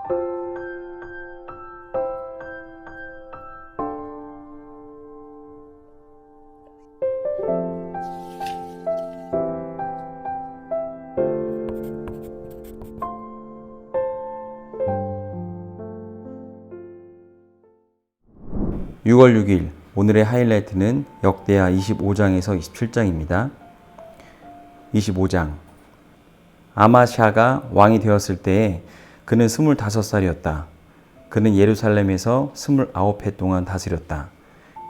(6월 6일) 오늘의 하이라이트는 역대하 25장에서 27장입니다. 25장. 아마샤가 왕이 되었을 때에 그는 25살이었다. 그는 예루살렘에서 29해 동안 다스렸다.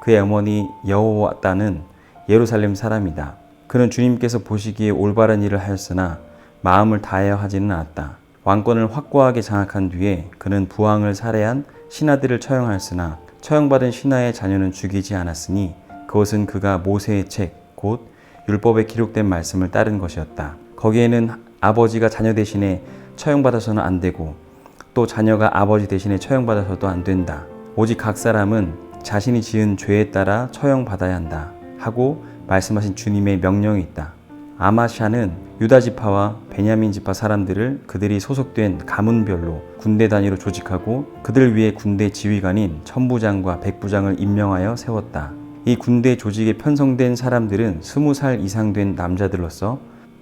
그의 어머니 여호와다는 예루살렘 사람이다. 그는 주님께서 보시기에 올바른 일을 하였으나 마음을 다하여 하지는 않았다. 왕권을 확고하게 장악한 뒤에 그는 부왕을 살해한 신하들을 처형하였으나 처형받은 신하의 자녀는 죽이지 않았으니 그것은 그가 모세의 책, 곧 율법에 기록된 말씀을 따른 것이었다. 거기에는 아버지가 자녀 대신에 처형받아서는 안 되고 또 자녀가 아버지 대신에 처형받아서도 안 된다. 오직 각 사람은 자신이 지은 죄에 따라 처형받아야 한다 하고 말씀하신 주님의 명령이 있다. 아마샤는 유다 지파와 베냐민 지파 사람들을 그들이 소속된 가문별로 군대 단위로 조직하고 그들 위에 군대 지휘관인 천부장과 백부장을 임명하여 세웠다. 이 군대 조직에 편성된 사람들은 20살 이상 된 남자들로서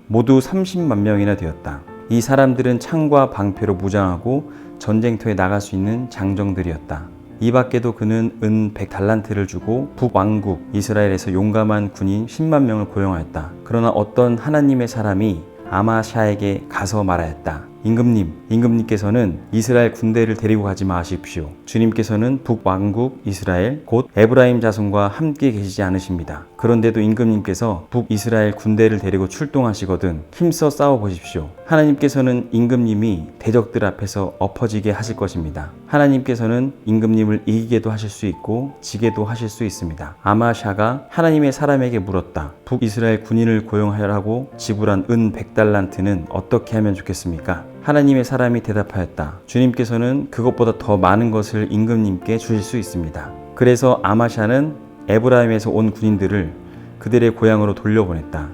모두 30만 명이나 되었다. 이 사람들은 창과 방패로 무장하고 전쟁터에 나갈 수 있는 장정들이었다. 이 밖에도 그는 은 100달란트를 주고 북왕국 이스라엘에서 용감한 군인 10만 명을 고용하였다. 그러나 어떤 하나님의 사람이 아마샤에게 가서 말하였다. 임금님께서는 이스라엘 군대를 데리고 가지 마십시오. 주님께서는 북왕국 이스라엘 곧 에브라임 자손과 함께 계시지 않으십니다. 그런데도 임금님께서 북이스라엘 군대를 데리고 출동하시거든 힘써 싸워보십시오. 하나님께서는 임금님이 대적들 앞에서 엎어지게 하실 것입니다. 하나님께서는 임금님을 이기게도 하실 수 있고 지게도 하실 수 있습니다. 아마샤가 하나님의 사람에게 물었다. 북이스라엘 군인을 고용하라고 지불한 은 100달란트는 어떻게 하면 좋겠습니까? 하나님의 사람이 대답하였다. 주님께서는 그것보다 더 많은 것을 임금님께 주실 수 있습니다. 그래서 아마샤는 에브라임에서 온 군인들을 그들의 고향으로 돌려보냈다.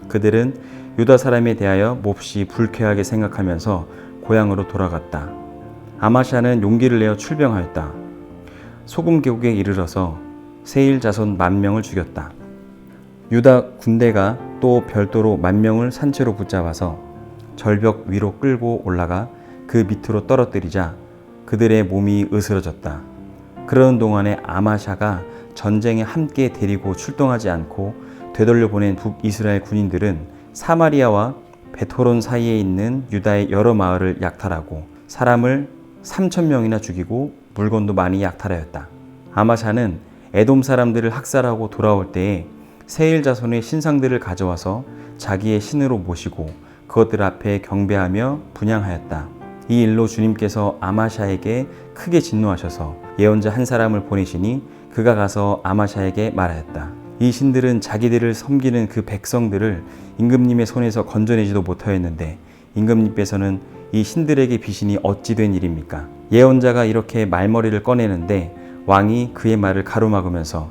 그들은 유다 사람에 대하여 몹시 불쾌하게 생각하면서 고향으로 돌아갔다. 아마샤는 용기를 내어 출병하였다. 소금 계곡에 이르러서 세일 자손 10,000명을 죽였다. 유다 군대가 또 별도로 10,000명을 산채로 붙잡아서 절벽 위로 끌고 올라가 그 밑으로 떨어뜨리자 그들의 몸이 으스러졌다. 그러는 동안에 아마샤가 전쟁에 함께 데리고 출동하지 않고 되돌려 보낸 북이스라엘 군인들은 사마리아와 베토론 사이에 있는 유다의 여러 마을을 약탈하고 사람을 3,000명이나 죽이고 물건도 많이 약탈하였다. 아마샤는 에돔 사람들을 학살하고 돌아올 때에 세일 자손의 신상들을 가져와서 자기의 신으로 모시고 그것들 앞에 경배하며 분향하였다. 이 일로 주님께서 아마샤에게 크게 진노하셔서 예언자 한 사람을 보내시니 그가 가서 아마샤에게 말하였다. 이 신들은 자기들을 섬기는 그 백성들을 임금님의 손에서 건져내지도 못하였는데 임금님께서는 이 신들에게 비신이 어찌 된 일입니까? 예언자가 이렇게 말머리를 꺼내는데 왕이 그의 말을 가로막으면서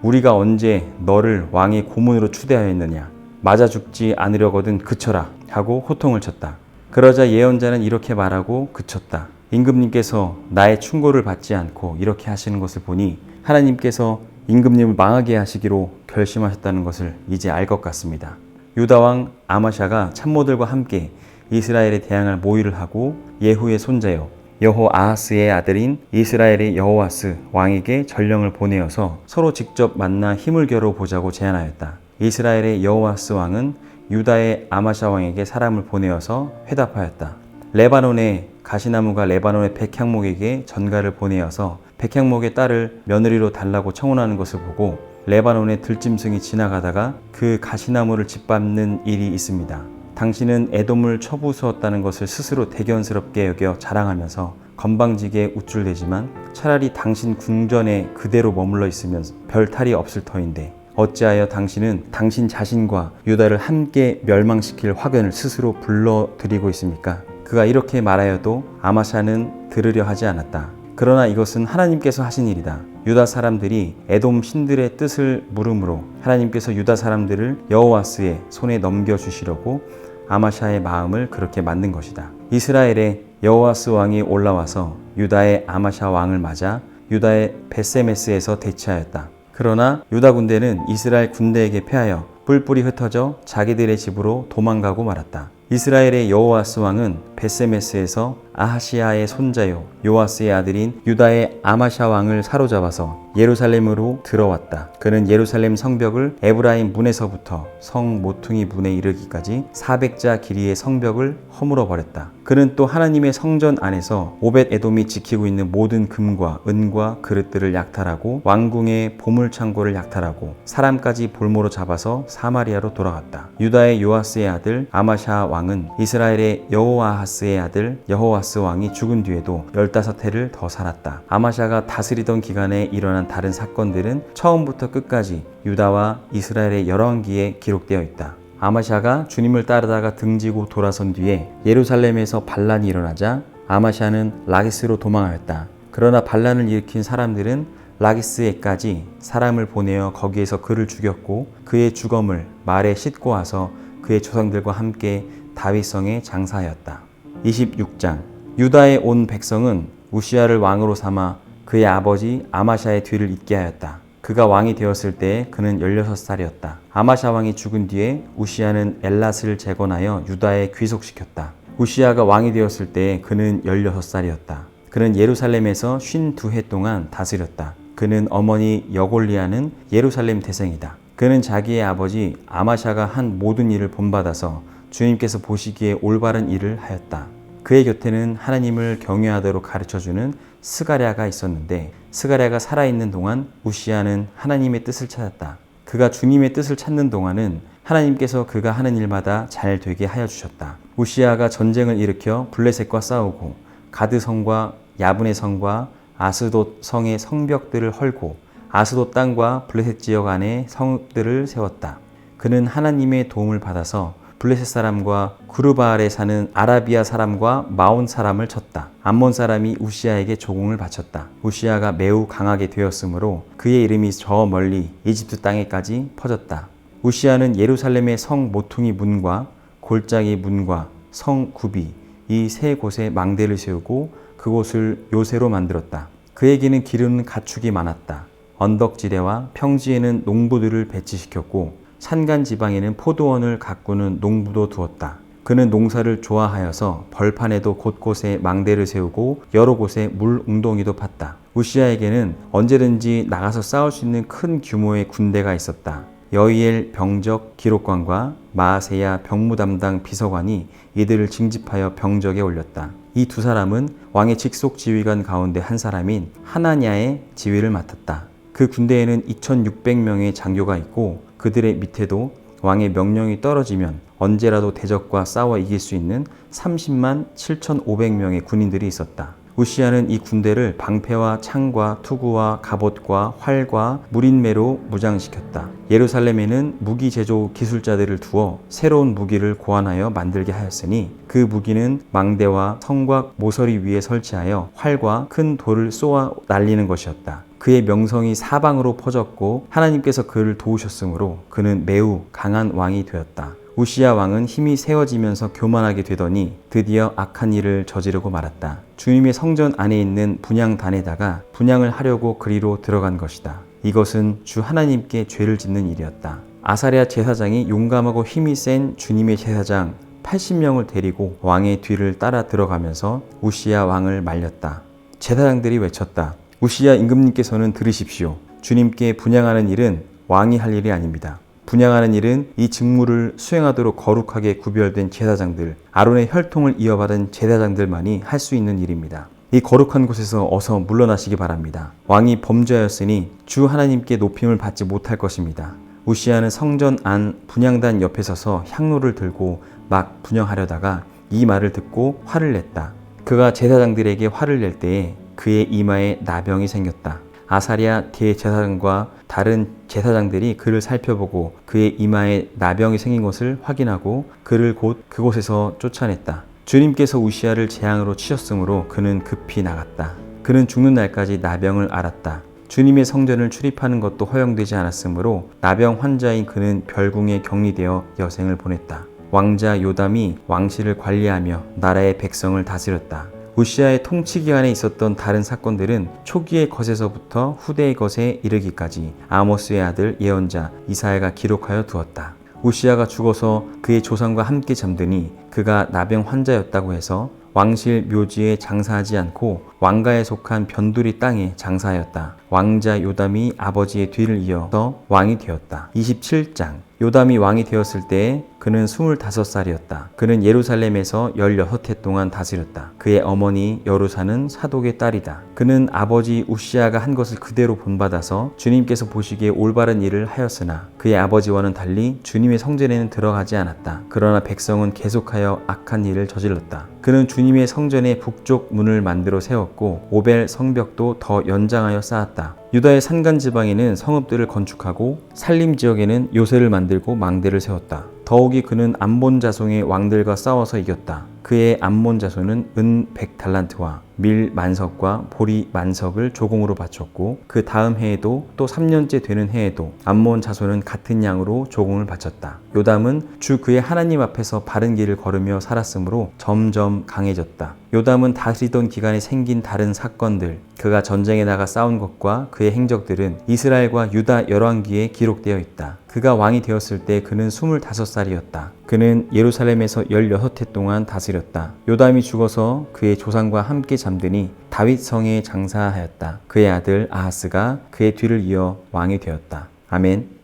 우리가 언제 너를 왕의 고문으로 추대하였느냐? 맞아 죽지 않으려거든 그쳐라 하고 호통을 쳤다. 그러자 예언자는 이렇게 말하고 그쳤다. 임금님께서 나의 충고를 받지 않고 이렇게 하시는 것을 보니 하나님께서 임금님을 망하게 하시기로 결심하셨다는 것을 이제 알 것 같습니다. 유다왕 아마샤가 참모들과 함께 이스라엘에 대항할 모의를 하고 예후의 손자여 여호아하스의 아들인 이스라엘의 여호아스 왕에게 전령을 보내어서 서로 직접 만나 힘을 겨뤄보자고 제안하였다. 이스라엘의 여호아스 왕은 유다의 아마샤 왕에게 사람을 보내어서 회답하였다. 레바논의 가시나무가 레바논의 백향목에게 전가를 보내어서 백향목의 딸을 며느리로 달라고 청혼하는 것을 보고 레바논의 들짐승이 지나가다가 그 가시나무를 짓밟는 일이 있습니다. 당신은 에돔을 쳐부수었다는 것을 스스로 대견스럽게 여겨 자랑하면서 건방지게 우쭐대지만 차라리 당신 궁전에 그대로 머물러 있으면 별 탈이 없을 터인데 어찌하여 당신은 당신 자신과 유다를 함께 멸망시킬 화근을 스스로 불러들이고 있습니까? 그가 이렇게 말하여도 아마샤는 들으려 하지 않았다. 그러나 이것은 하나님께서 하신 일이다. 유다 사람들이 에돔 신들의 뜻을 물음으로 하나님께서 유다 사람들을 여호와스의 손에 넘겨주시려고 아마샤의 마음을 그렇게 만든 것이다. 이스라엘에 여호아스 왕이 올라와서 유다의 아마샤 왕을 맞아 유다의 벳세메스에서 대치하였다. 그러나 유다 군대는 이스라엘 군대에게 패하여 뿔뿔이 흩어져 자기들의 집으로 도망가고 말았다. 이스라엘의 여호아스 왕은 벳세메스에서 아하시아의 손자요 요아스의 아들인 유다의 아마샤 왕을 사로잡아서 예루살렘으로 들어왔다. 그는 예루살렘 성벽을 에브라임 문에서부터 성 모퉁이 문에 이르기까지 400자 길이의 성벽을 허물어 버렸다. 그는 또 하나님의 성전 안에서 오벳 에돔이 지키고 있는 모든 금과 은과 그릇들을 약탈하고 왕궁의 보물 창고를 약탈하고 사람까지 볼모로 잡아서 사마리아로 돌아갔다. 유다의 요아스의 아들 아마샤 왕은 이스라엘의 여호아하스의 아들 여호아스 왕이 죽은 뒤에도 15해를 더 살았다. 아마샤가 다스리던 기간에 일어난 다른 사건들은 처음부터 끝까지 유다와 이스라엘의 열왕기에 기록되어 있다. 아마샤가 주님을 따르다가 등지고 돌아선 뒤에 예루살렘에서 반란이 일어나자 아마샤는 라기스로 도망하였다. 그러나 반란을 일으킨 사람들은 라기스에까지 사람을 보내어 거기에서 그를 죽였고 그의 주검을 말에 싣고 와서 그의 조상들과 함께 다윗성에 장사하였다. 26장 유다의 온 백성은 우시야를 왕으로 삼아 그의 아버지 아마샤의 뒤를 잇게 하였다. 그가 왕이 되었을 때에 그는 16살이었다. 아마샤 왕이 죽은 뒤에 우시야는 엘랏을 재건하여 유다에 귀속시켰다. 우시야가 왕이 되었을 때에 그는 16살이었다. 그는 예루살렘에서 52해 동안 다스렸다. 그는 어머니 여골리아는 예루살렘 태생이다. 그는 자기의 아버지 아마샤가 한 모든 일을 본받아서 주님께서 보시기에 올바른 일을 하였다. 그의 곁에는 하나님을 경외하도록 가르쳐주는 스가랴가 있었는데 스가랴가 살아있는 동안 우시야는 하나님의 뜻을 찾았다. 그가 주님의 뜻을 찾는 동안은 하나님께서 그가 하는 일마다 잘 되게 하여 주셨다. 우시야가 전쟁을 일으켜 블레셋과 싸우고 가드 성과 야분의 성과 아스돗 성의 성벽들을 헐고 아스돗 땅과 블레셋 지역 안에 성들을 세웠다. 그는 하나님의 도움을 받아서 블레셋 사람과 구르바알에 사는 아라비아 사람과 마온 사람을 쳤다. 암몬 사람이 우시야에게 조공을 바쳤다. 우시야가 매우 강하게 되었으므로 그의 이름이 저 멀리 이집트 땅에까지 퍼졌다. 우시야는 예루살렘의 성 모퉁이 문과 골짜기 문과 성 굽이 이 세 곳에 망대를 세우고 그곳을 요새로 만들었다. 그에게는 기르는 가축이 많았다. 언덕지대와 평지에는 농부들을 배치시켰고 산간 지방에는 포도원을 가꾸는 농부도 두었다. 그는 농사를 좋아하여서 벌판에도 곳곳에 망대를 세우고 여러 곳에 물 웅덩이도 팠다. 우시야에게는 언제든지 나가서 싸울 수 있는 큰 규모의 군대가 있었다. 여이엘 병적 기록관과 마아세야 병무 담당 비서관이 이들을 징집하여 병적에 올렸다. 이 두 사람은 왕의 직속 지휘관 가운데 한 사람인 하나냐의 지휘를 맡았다. 그 군대에는 2600명의 장교가 있고 그들의 밑에도 왕의 명령이 떨어지면 언제라도 대적과 싸워 이길 수 있는 30만 7,500명의 군인들이 있었다. 우시야는 이 군대를 방패와 창과 투구와 갑옷과 활과 무린매로 무장시켰다. 예루살렘에는 무기 제조 기술자들을 두어 새로운 무기를 고안하여 만들게 하였으니 그 무기는 망대와 성곽 모서리 위에 설치하여 활과 큰 돌을 쏘아 날리는 것이었다. 그의 명성이 사방으로 퍼졌고 하나님께서 그를 도우셨으므로 그는 매우 강한 왕이 되었다. 우시야 왕은 힘이 세워지면서 교만하게 되더니 드디어 악한 일을 저지르고 말았다. 주님의 성전 안에 있는 분향단에다가 분향을 하려고 그리로 들어간 것이다. 이것은 주 하나님께 죄를 짓는 일이었다. 아사랴 제사장이 용감하고 힘이 센 주님의 제사장 80명을 데리고 왕의 뒤를 따라 들어가면서 우시야 왕을 말렸다. 제사장들이 외쳤다. 우시야 임금님께서는 들으십시오. 주님께 분향하는 일은 왕이 할 일이 아닙니다. 분향하는 일은 이 직무를 수행하도록 거룩하게 구별된 제사장들, 아론의 혈통을 이어받은 제사장들만이 할 수 있는 일입니다. 이 거룩한 곳에서 어서 물러나시기 바랍니다. 왕이 범죄하였으니 주 하나님께 높임을 받지 못할 것입니다. 우시야는 성전 안 분향단 옆에 서서 향로를 들고 막 분향하려다가 이 말을 듣고 화를 냈다. 그가 제사장들에게 화를 낼 때에 그의 이마에 나병이 생겼다. 아사랴 대제사장과 다른 제사장들이 그를 살펴보고 그의 이마에 나병이 생긴 것을 확인하고 그를 곧 그곳에서 쫓아냈다. 주님께서 우시야를 재앙으로 치셨으므로 그는 급히 나갔다. 그는 죽는 날까지 나병을 앓았다. 주님의 성전을 출입하는 것도 허용되지 않았으므로 나병 환자인 그는 별궁에 격리되어 여생을 보냈다. 왕자 요담이 왕실을 관리하며 나라의 백성을 다스렸다. 우시아의 통치 기간에 있었던 다른 사건들은 초기의 것에서부터 후대의 것에 이르기까지 아모스의 아들 예언자 이사야가 기록하여 두었다. 우시아가 죽어서 그의 조상과 함께 잠드니 그가 나병 환자였다고 해서 왕실 묘지에 장사하지 않고 왕가에 속한 변두리 땅에 장사하였다. 왕자 요담이 아버지의 뒤를 이어서 왕이 되었다. 27장. 요담이 왕이 되었을 때에 그는 25살이었다. 그는 예루살렘에서 16해 동안 다스렸다. 그의 어머니 여루사는 사독의 딸이다. 그는 아버지 우시아가 한 것을 그대로 본받아서 주님께서 보시기에 올바른 일을 하였으나 그의 아버지와는 달리 주님의 성전에는 들어가지 않았다. 그러나 백성은 계속하여 악한 일을 저질렀다. 그는 주님의 성전의 북쪽 문을 만들어 세웠고 오벨 성벽도 더 연장하여 쌓았다. 유다의 산간 지방에는 성읍들을 건축하고 산림 지역에는 요새를 만들고 망대를 세웠다. 더욱이 그는 암몬 자손의 왕들과 싸워서 이겼다. 그의 암몬 자손은 은 100달란트와 밀 만석과 보리 만석을 조공으로 바쳤고 그 다음 해에도 또 3년째 되는 해에도 암몬 자손은 같은 양으로 조공을 바쳤다. 요담은 주 그의 하나님 앞에서 바른 길을 걸으며 살았으므로 점점 강해졌다. 요담은 다스리던 기간에 생긴 다른 사건들, 그가 전쟁에 나가 싸운 것과 그의 행적들은 이스라엘과 유다 열왕기에 기록되어 있다. 그가 왕이 되었을 때 그는 25살이었다. 그는 예루살렘에서 16해 동안 다스렸다. 요담이 죽어서 그의 조상과 함께 잠드니 다윗 성에 장사하였다. 그의 아들 아하스가 그의 뒤를 이어 왕이 되었다. 아멘.